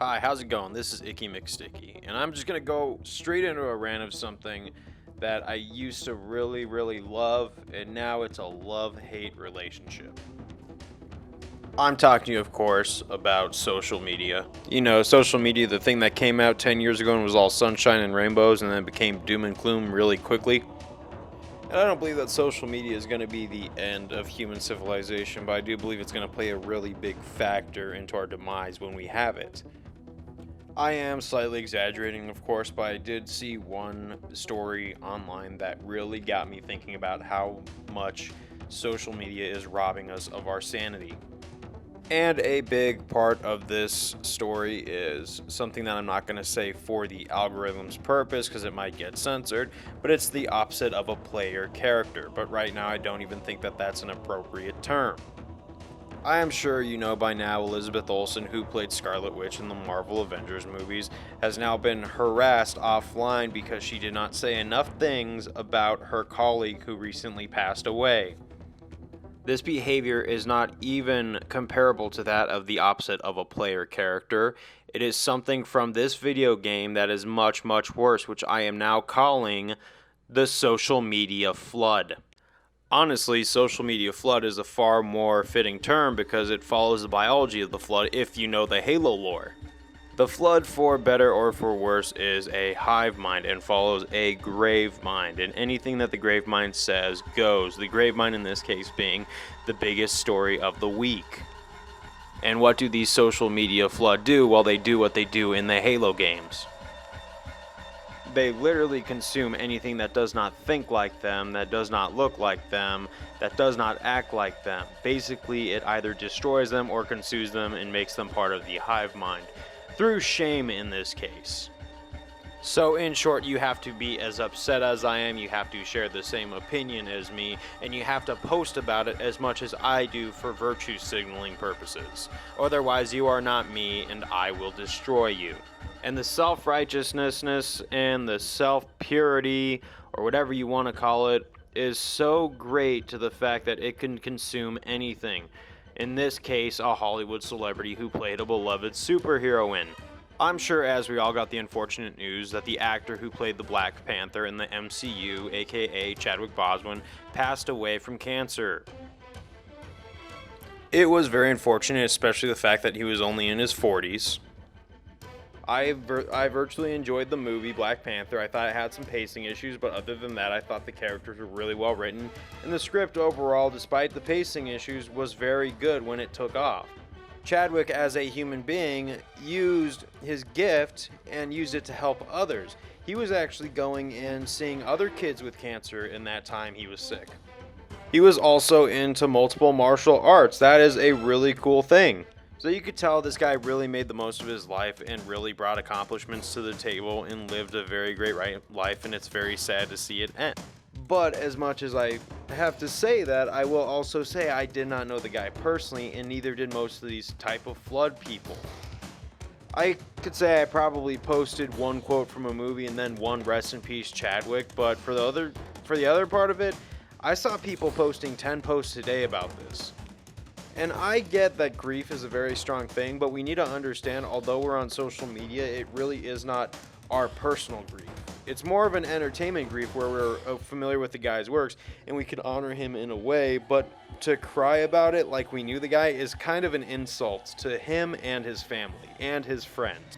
Hi, how's it going? This is Icky McSticky, and I'm just gonna go straight into a rant of something that I used to really love, and now it's a love-hate relationship. I'm talking to you, of course, about social media. You know, social media, the thing that came out 10 years ago and was all sunshine and rainbows, and then became doom and gloom really quickly. And I don't believe that social media is going to be the end of human civilization, but I do believe it's going to play a really big factor into our demise when we have it. I am slightly exaggerating, of course, but I did see one story online that really got me thinking about how much social media is robbing us of our sanity. And a big part of this story is something that I'm not going to say for the algorithm's purpose because it might get censored, but it's the opposite of a player character. But right now, I don't even think that that's an appropriate term. I am sure you know by now Elizabeth Olson, who played Scarlet Witch in the Marvel Avengers movies, has now been harassed offline because she did not say enough things about her colleague who recently passed away. This behavior is not even comparable to that of the opposite of a player character. It is something from this video game that is much worse, which I am now calling the social media flood. Honestly, social media flood is a far more fitting term because it follows the biology of the flood if you know the Halo lore. The flood, for better or for worse, is a hive mind and follows a grave mind, and anything that the grave mind says goes. The grave mind in this case being the biggest story of the week. And what do these social media flood do? Well, they do what they do in the Halo games. They literally consume anything that does not think like them, that does not look like them, that does not act like them. Basically, it either destroys them or consumes them and makes them part of the hive mind, through shame in this case. So in short, you have to be as upset as I am, you have to share the same opinion as me, and you have to post about it as much as I do for virtue signaling purposes. Otherwise, you are not me, and I will destroy you. And the self-righteousness and the self-purity, or whatever you want to call it, is so great to the fact that it can consume anything. In this case, a Hollywood celebrity who played a beloved superheroine. I'm sure as we all got the unfortunate news that the actor who played the Black Panther in the MCU, aka Chadwick Boseman, passed away from cancer. It was very unfortunate, especially the fact that he was only in his 40s. I virtually enjoyed the movie Black Panther. I thought it had some pacing issues, but other than that, I thought the characters were really well written, and the script overall, despite the pacing issues, was very good when it took off. Chadwick, as a human being, used his gift and used it to help others. He was actually going and seeing other kids with cancer in that time he was sick. He was also into multiple martial arts. That is a really cool thing. So you could tell this guy really made the most of his life and really brought accomplishments to the table and lived a very great life, and it's very sad to see it end. But as much as I have to say that, I will also say I did not know the guy personally, and neither did most of these type of flood people. I could say I probably posted one quote from a movie and then one rest in peace Chadwick, but for the other part of it, I saw people posting 10 posts a day about this. And I get that grief is a very strong thing, but we need to understand, although we're on social media, it really is not our personal grief. It's more of an entertainment grief where we're familiar with the guy's works and we can honor him in a way, but to cry about it like we knew the guy is kind of an insult to him and his family and his friends.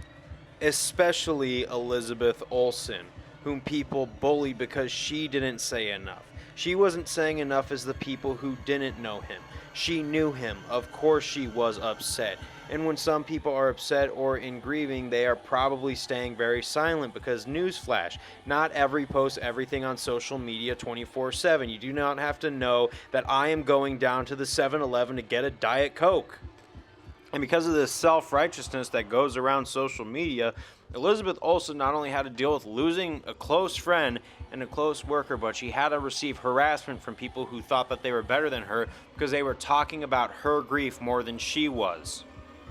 Especially Elizabeth Olson, whom people bully because she didn't say enough. She wasn't saying enough as the people who didn't know him. She knew him. Of course she was upset. And when some people are upset or in grieving, they are probably staying very silent because newsflash, not every post everything on social media 24/7. You do not have to know that I am going down to the 7-Eleven to get a Diet Coke. And because of this self-righteousness that goes around social media, Elizabeth Olsen not only had to deal with losing a close friend and a close worker, but she had to receive harassment from people who thought that they were better than her because they were talking about her grief more than she was.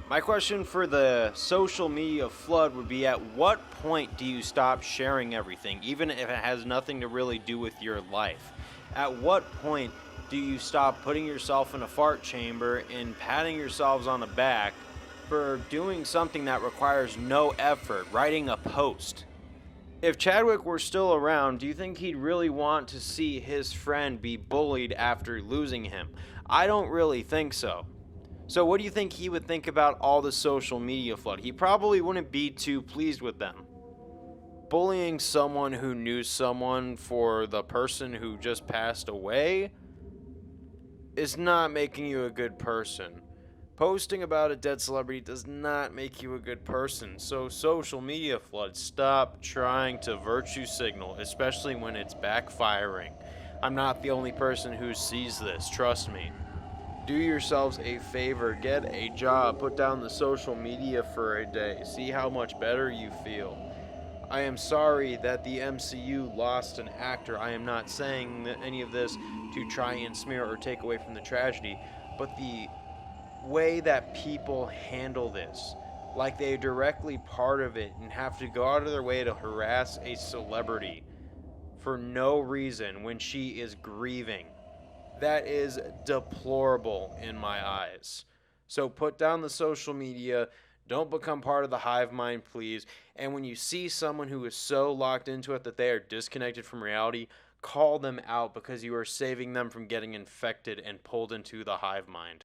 My question for the social media flood would be, at what point do you stop sharing everything, even if it has nothing to really do with your life? At what point do you stop putting yourself in a fart chamber and patting yourselves on the back for doing something that requires no effort, writing a post. If Chadwick were still around, do you think he'd really want to see his friend be bullied after losing him? I don't really think so. So, what do you think he would think about all the social media flood? He probably wouldn't be too pleased with them. Bullying someone who knew someone for the person who just passed away is not making you a good person. Posting about a dead celebrity does not make you a good person. So, social media flood, stop trying to virtue signal, especially when it's backfiring. I'm not the only person who sees this, trust me. Do yourselves a favor, get a job, put down the social media for a day, see how much better you feel. I am sorry that the MCU lost an actor. I am not saying that any of this to try and smear or take away from the tragedy, but the way that people handle this, like they're directly part of it and have to go out of their way to harass a celebrity for no reason when she is grieving. That is deplorable in my eyes. So put down the social media. Don't become part of the hive mind, please. And when you see someone who is so locked into it that they are disconnected from reality, call them out because you are saving them from getting infected and pulled into the hive mind.